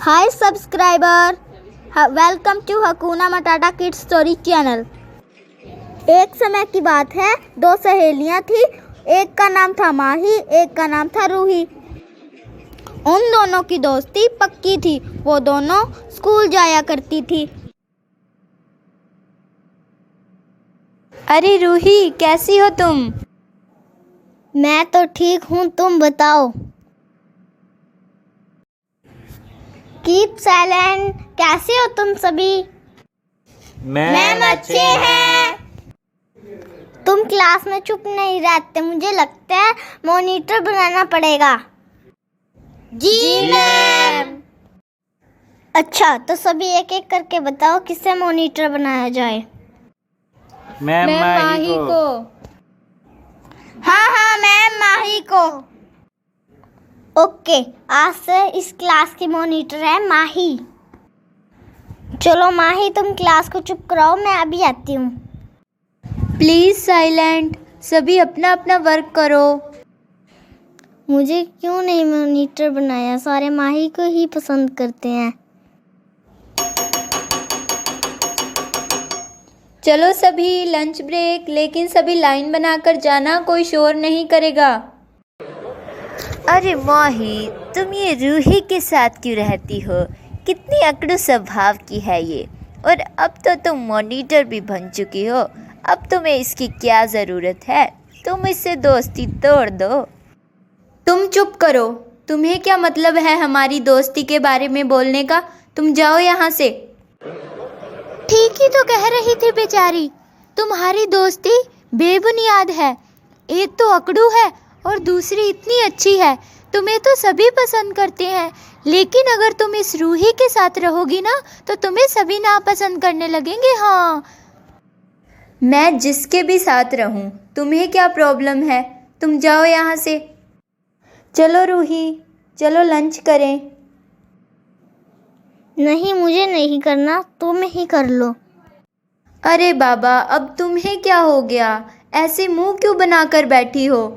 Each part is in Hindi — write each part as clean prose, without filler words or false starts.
Hi subscriber, welcome to Hakuna Matata Kids Story Channel। एक समय की बात है, दो सहेलियां थी। एक का नाम था माही, एक का नाम था रूही। उन दोनों की दोस्ती पक्की थी। वो दोनों स्कूल जाया करती थी। अरे रूही, कैसी हो तुम? मैं तो ठीक हूँ, तुम बताओ। Keep silent. कैसे हो तुम सभी? मैम अच्छे हैं। तुम क्लास में चुप नहीं रहते, मुझे लगता है मॉनिटर बनाना पड़ेगा। जी मैम। अच्छा, तो सभी एक एक करके बताओ किससे मॉनिटर बनाया जाए। मैम माही को। हाँ मैम माही को। ओके, आज से इस क्लास की मॉनिटर है माही। चलो माही, तुम क्लास को चुप कराओ, मैं अभी आती हूँ। प्लीज़ साइलेंट, सभी अपना अपना वर्क करो। मुझे क्यों नहीं मॉनिटर बनाया? सारे माही को ही पसंद करते हैं। चलो सभी, लंच ब्रेक, लेकिन सभी लाइन बनाकर जाना, कोई शोर नहीं करेगा। अरे माही, तुम ये रूही के साथ क्यों रहती हो? कितनी अकड़ू स्वभाव की है ये। और अब तो तुम मॉनिटर भी बन चुकी हो, अब तुम्हें इसकी क्या ज़रूरत है? तुम इससे दोस्ती तोड़ दो। तुम चुप करो। तुम्हें क्या मतलब है हमारी दोस्ती के बारे में बोलने का? तुम जाओ यहाँ से। ठीक ही तो कह रही थी बेचारी, तुम्हारी दोस्ती बेबुनियाद है। एक तो अकड़ू है और दूसरी इतनी अच्छी है। तुम्हें तो सभी पसंद करते हैं, लेकिन अगर तुम इस रूही के साथ रहोगी ना, तो तुम्हें सभी नापसंद करने लगेंगे। हाँ, मैं जिसके भी साथ रहूं, तुम्हें क्या प्रॉब्लम है? तुम जाओ यहाँ से। चलो रूही, चलो लंच करें। नहीं, मुझे नहीं करना, तुम ही कर लो। अरे बाबा, अब तुम्हें क्या हो गया? ऐसे मुंह क्यों बनाकर बैठी हो?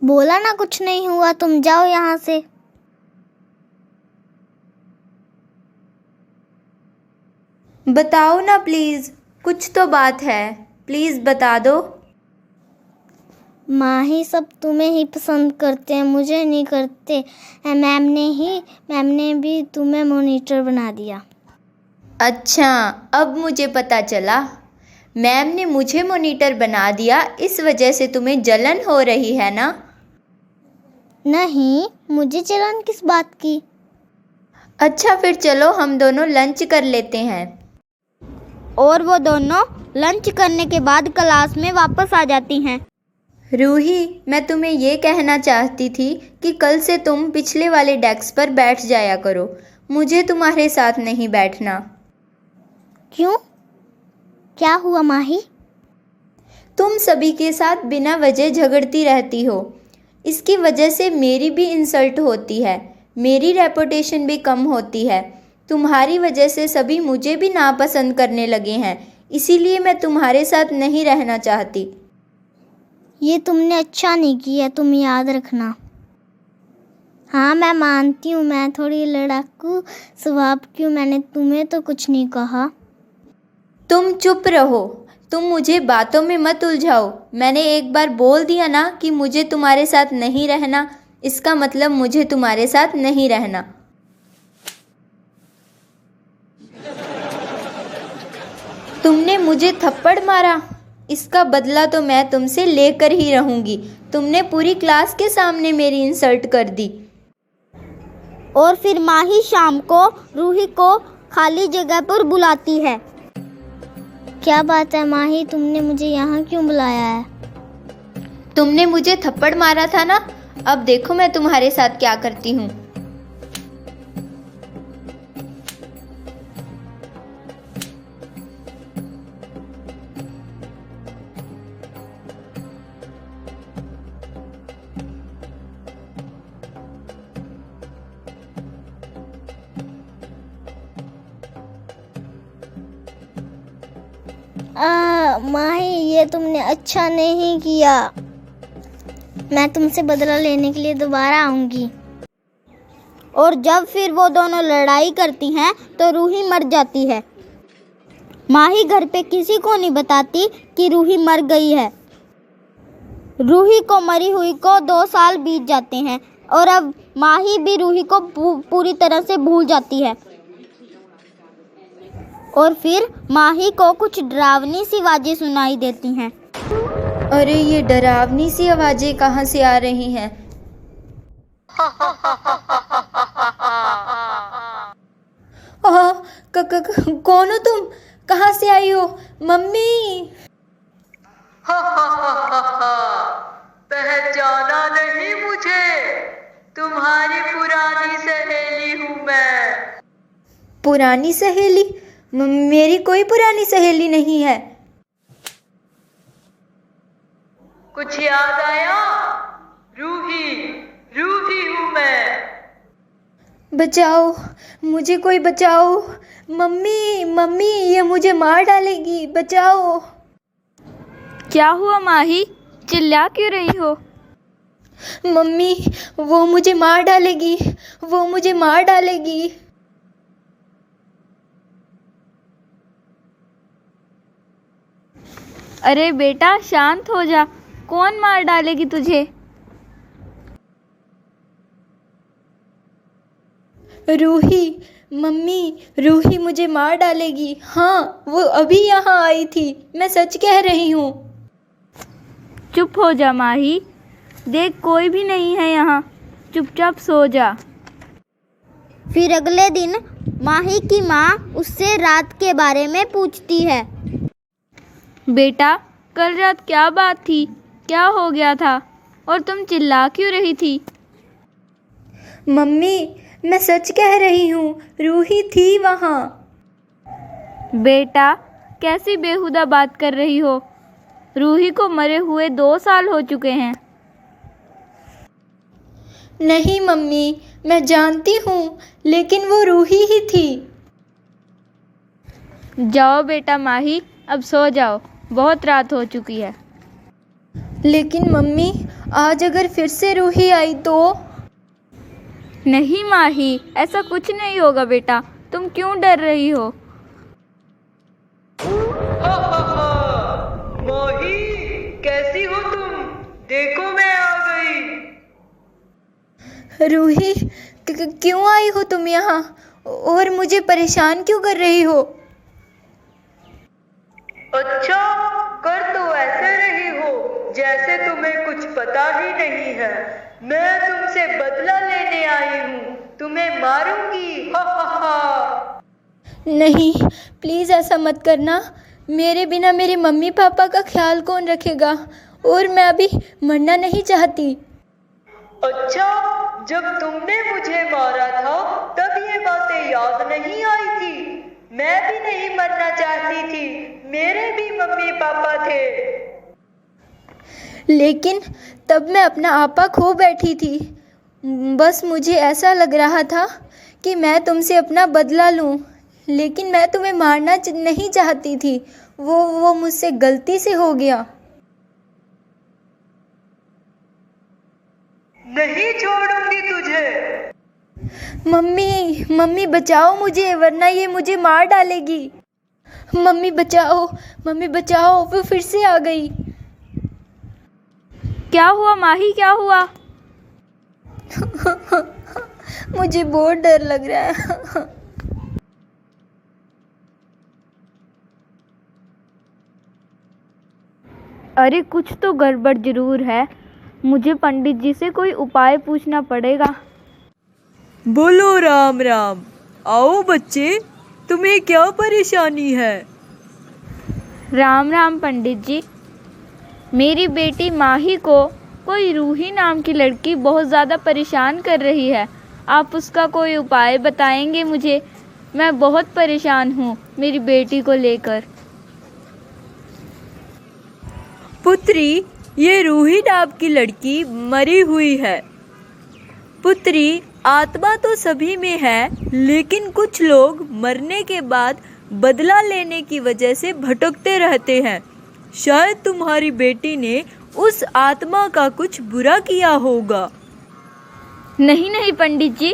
बोला ना कुछ नहीं हुआ, तुम जाओ यहाँ से। बताओ ना प्लीज़, कुछ तो बात है, प्लीज़ बता दो। माही सब तुम्हें ही पसंद करते हैं, मुझे नहीं करते। मैम ने भी तुम्हें मॉनिटर बना दिया। अच्छा, अब मुझे पता चला। मैम ने मुझे मॉनिटर बना दिया, इस वजह से तुम्हें जलन हो रही है ना? नहीं, मुझे जलन किस बात की? अच्छा, फिर चलो हम दोनों लंच कर लेते हैं। और वो दोनों लंच करने के बाद क्लास में वापस आ जाती हैं। रूही, मैं तुम्हें ये कहना चाहती थी कि कल से तुम पिछले वाले डेस्क पर बैठ जाया करो, मुझे तुम्हारे साथ नहीं बैठना। क्यों? क्या हुआ माही? तुम सभी के साथ बिना वजह झगड़ती रहती हो। इसकी वजह से मेरी भी इंसल्ट होती है, मेरी रेपुटेशन भी कम होती है। तुम्हारी वजह से सभी मुझे भी नापसंद करने लगे हैं, इसीलिए मैं तुम्हारे साथ नहीं रहना चाहती। ये तुमने अच्छा नहीं किया, तुम याद रखना। हाँ, मैं मानती हूँ मैं थोड़ी लड़ाकू स्वभाव की हूँ, मैंने तुम्हें तो कुछ नहीं कहा। तुम चुप रहो, तुम मुझे बातों में मत उलझाओ। मैंने एक बार बोल दिया ना कि मुझे तुम्हारे साथ नहीं रहना, इसका मतलब मुझे तुम्हारे साथ नहीं रहना। तुमने मुझे थप्पड़ मारा, इसका बदला तो मैं तुमसे लेकर ही रहूंगी। तुमने पूरी क्लास के सामने मेरी इंसल्ट कर दी। और फिर माही शाम को रूही को खाली जगह पर बुलाती है। क्या बात है माही, तुमने मुझे यहाँ क्यों बुलाया है? तुमने मुझे थप्पड़ मारा था ना, अब देखो मैं तुम्हारे साथ क्या करती हूँ। माही, ये तुमने अच्छा नहीं किया। मैं तुमसे बदला लेने के लिए दोबारा आऊंगी। और जब फिर वो दोनों लड़ाई करती हैं तो रूही मर जाती है। माही घर पे किसी को नहीं बताती कि रूही मर गई है। रूही को मरी हुई को 2 साल बीत जाते हैं और अब माही भी रूही को पूरी तरह से भूल जाती है। और फिर माही को कुछ डरावनी सी आवाज़ें सुनाई देती हैं। अरे ये डरावनी सी आवाजें कहाँ से आ रही हैं? कौन हो तुम? कहाँ से आई हो? मम्मी! पहचाना नहीं मुझे? तुम्हारी पुरानी सहेली हूँ मैं। पुरानी सहेली? मेरी कोई पुरानी सहेली नहीं है। कुछ याद आया? रूही, रूही हूँ मैं। बचाओ, मुझे कोई बचाओ। मम्मी, मम्मी, ये मुझे मार डालेगी, बचाओ। क्या हुआ माही? चिल्ला क्यों रही हो? मम्मी, वो मुझे मार डालेगी, वो मुझे मार डालेगी। अरे बेटा शांत हो जा, कौन मार डालेगी तुझे? रूही, मम्मी, रूही मुझे मार डालेगी। हाँ, वो अभी यहाँ आई थी, मैं सच कह रही हूँ। चुप हो जा माही, देख कोई भी नहीं है यहाँ, चुपचाप सो जा। फिर अगले दिन माही की माँ उससे रात के बारे में पूछती है। बेटा कल रात क्या बात थी? क्या हो गया था और तुम चिल्ला क्यों रही थी? मम्मी, मैं सच कह रही हूँ, रूही थी वहाँ। बेटा कैसी बेहुदा बात कर रही हो? रूही को मरे हुए 2 साल हो चुके हैं। नहीं मम्मी, मैं जानती हूँ, लेकिन वो रूही ही थी। जाओ बेटा माही, अब सो जाओ, बहुत रात हो चुकी है। लेकिन मम्मी, आज अगर फिर से रूही आई तो? नहीं माही, ऐसा कुछ नहीं होगा बेटा, तुम क्यों डर रही हो? माही, कैसी हो तुम? देखो मैं आ गई। रूही, क्यों आई हो तुम यहाँ और मुझे परेशान क्यों कर रही हो? अच्छा, कर तो ऐसे रही हो जैसे तुम्हें कुछ पता ही नहीं है। मैं तुमसे बदला लेने आई हूँ, तुम्हें मारूंगी। हा हा हा। नहीं, प्लीज़ ऐसा मत करना। मेरे बिना मेरे मम्मी पापा का ख्याल कौन रखेगा? और मैं अभी मरना नहीं चाहती। अच्छा, जब तुमने मुझे मारा था तब ये बातें याद नहीं आई थी? मैं भी नहीं मरना चाहती थी, मेरे भी मम्मी पापा थे। लेकिन तब मैं अपना आपा खो बैठी थी। बस मुझे ऐसा लग रहा था कि मैं तुमसे अपना बदला लूं, लेकिन मैं तुम्हें मारना नहीं चाहती थी। वो मुझसे गलती से हो गया। नहीं छोड़ूंगी तुझे। मम्मी, मम्मी बचाओ मुझे, वरना ये मुझे मार डालेगी। मम्मी बचाओ, मम्मी बचाओ, वो फिर से आ गई। क्या हुआ माही, क्या हुआ? मुझे बहुत डर लग रहा है। अरे कुछ तो गड़बड़ जरूर है, मुझे पंडित जी से कोई उपाय पूछना पड़ेगा। बोलो राम राम। आओ बच्चे, तुम्हें क्या परेशानी है? राम राम पंडित जी, मेरी बेटी माही को कोई रूही नाम की लड़की बहुत ज़्यादा परेशान कर रही है। आप उसका कोई उपाय बताएंगे मुझे? मैं बहुत परेशान हूँ मेरी बेटी को लेकर। पुत्री, ये रूही नाम की लड़की मरी हुई है। पुत्री, आत्मा तो सभी में है, लेकिन कुछ लोग मरने के बाद बदला लेने की वजह से भटकते रहते हैं। शायद तुम्हारी बेटी ने उस आत्मा का कुछ बुरा किया होगा। नहीं नहीं पंडित जी,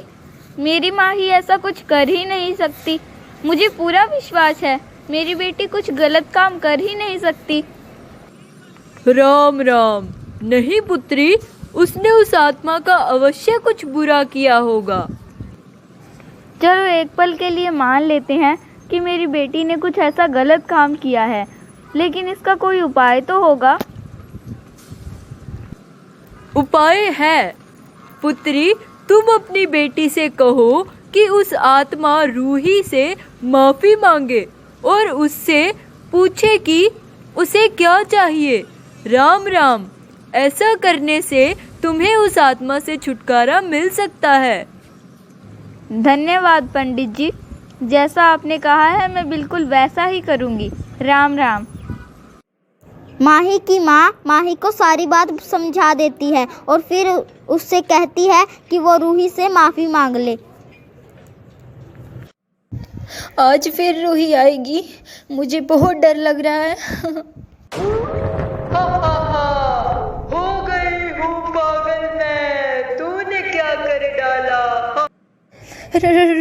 मेरी माही ऐसा कुछ कर ही नहीं सकती। मुझे पूरा विश्वास है मेरी बेटी कुछ गलत काम कर ही नहीं सकती। राम राम। नहीं पुत्री, उसने उस आत्मा का अवश्य कुछ बुरा किया होगा। चलो एक पल के लिए मान लेते हैं कि मेरी बेटी ने कुछ ऐसा गलत काम किया है, लेकिन इसका कोई उपाय तो होगा। उपाय है पुत्री, तुम अपनी बेटी से कहो कि उस आत्मा रूही से माफ़ी मांगे और उससे पूछे कि उसे क्या चाहिए। राम राम। ऐसा करने से तुम्हें उस आत्मा से छुटकारा मिल सकता है। धन्यवाद पंडित जी, जैसा आपने कहा है मैं बिल्कुल वैसा ही करूँगी। राम राम। माही की माँ माही को सारी बात समझा देती है और फिर उससे कहती है कि वो रूही से माफ़ी मांग ले। आज फिर रूही आएगी, मुझे बहुत डर लग रहा है। हा हा हा, हो गई हूँ पागल मैं, तूने क्या कर डाला। हा।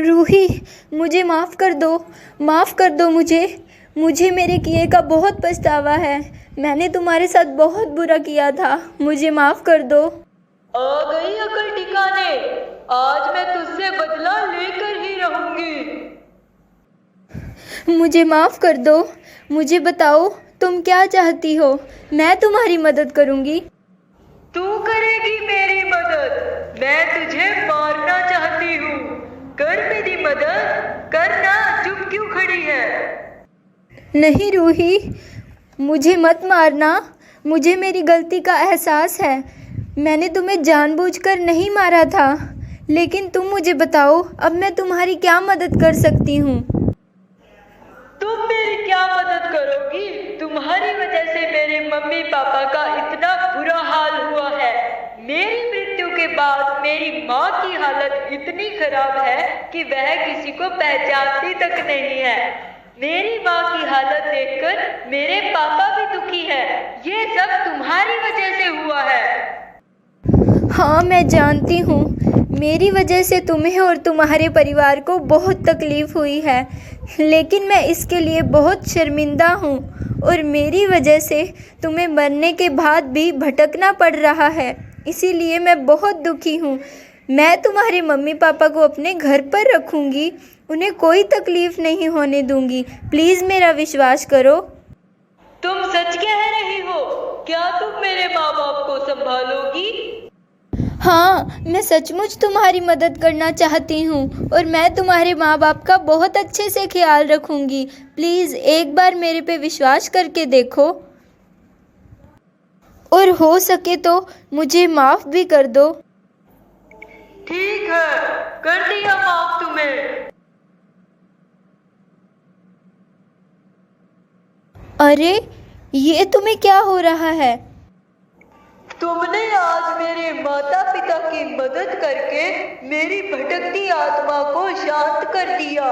रूही, मुझे माफ़ कर दो, माफ़ कर दो मुझे मेरे किए का बहुत पछतावा है। मैंने तुम्हारे साथ बहुत बुरा किया था, मुझे माफ़ कर दो। आ गई अकल ठिकाने, आज मैं तुझसे बदला लेकर ही रहूंगी। मुझे माफ़ कर दो, मुझे बताओ तुम क्या चाहती हो, मैं तुम्हारी मदद करूँगी। तू करेगी मेरी मदद, मैं तुझे मारना चाहती हूँ। कर मेरी मदद, करना, चुप क्यों खड़ी है। नहीं रूही, मुझे मत मारना, मुझे मेरी गलती का एहसास है। मैंने तुम्हें जानबूझकर नहीं मारा था, लेकिन तुम मुझे बताओ अब मैं तुम्हारी क्या मदद कर सकती हूँ। तुम मेरी क्या मदद करोगी। तुम्हारी वजह से मेरे मम्मी पापा का इतना बुरा हाल हुआ है। मेरी मृत्यु के बाद मेरी माँ की हालत इतनी खराब है कि वह किसी को पहचानती तक नहीं है। मेरी माँ की हालत देखकर मेरे पापा भी दुखी है। ये सब तुम्हारी वजह से हुआ है। हाँ मैं जानती हूँ, मेरी वजह से तुम्हें और तुम्हारे परिवार को बहुत तकलीफ़ हुई है, लेकिन मैं इसके लिए बहुत शर्मिंदा हूँ और मेरी वजह से तुम्हें मरने के बाद भी भटकना पड़ रहा है, इसीलिए मैं बहुत दुखी हूँ। मैं तुम्हारे मम्मी पापा को अपने घर पर रखूँगी, उन्हें कोई तकलीफ़ नहीं होने दूँगी। प्लीज़ मेरा विश्वास करो। तुम सच कह रही हो? क्या तुम मेरे माँ बाप को संभालोगी? हाँ, मैं सचमुच तुम्हारी मदद करना चाहती हूँ और मैं तुम्हारे माँ बाप का बहुत अच्छे से ख्याल रखूँगी। प्लीज़ एक बार मेरे पे विश्वास करके देखो और हो सके तो मुझे माफ़ भी कर दो। ठीक है, कर दिया माफ तुम्हें। अरे ये तुम्हें क्या हो रहा है? तुमने आज मेरे माता पिता की मदद करके मेरी भटकती आत्मा को शांत कर दिया।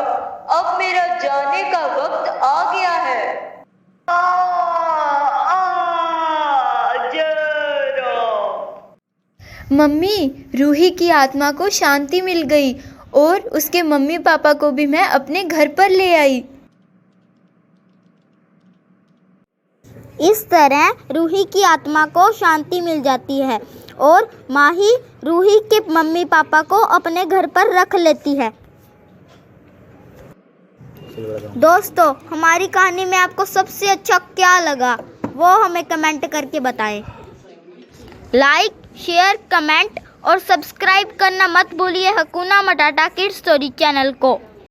अब मेरा जाने का वक्त आ गया है। जय राम। मम्मी, रूही की आत्मा को शांति मिल गई और उसके मम्मी पापा को भी मैं अपने घर पर ले आई। इस तरह रूही की आत्मा को शांति मिल जाती है और माही रूही के मम्मी पापा को अपने घर पर रख लेती है। दोस्तों, हमारी कहानी में आपको सबसे अच्छा क्या लगा वो हमें कमेंट करके बताएं। लाइक, शेयर, कमेंट और सब्सक्राइब करना मत भूलिए हकुना मटाटा किड्स स्टोरी चैनल को।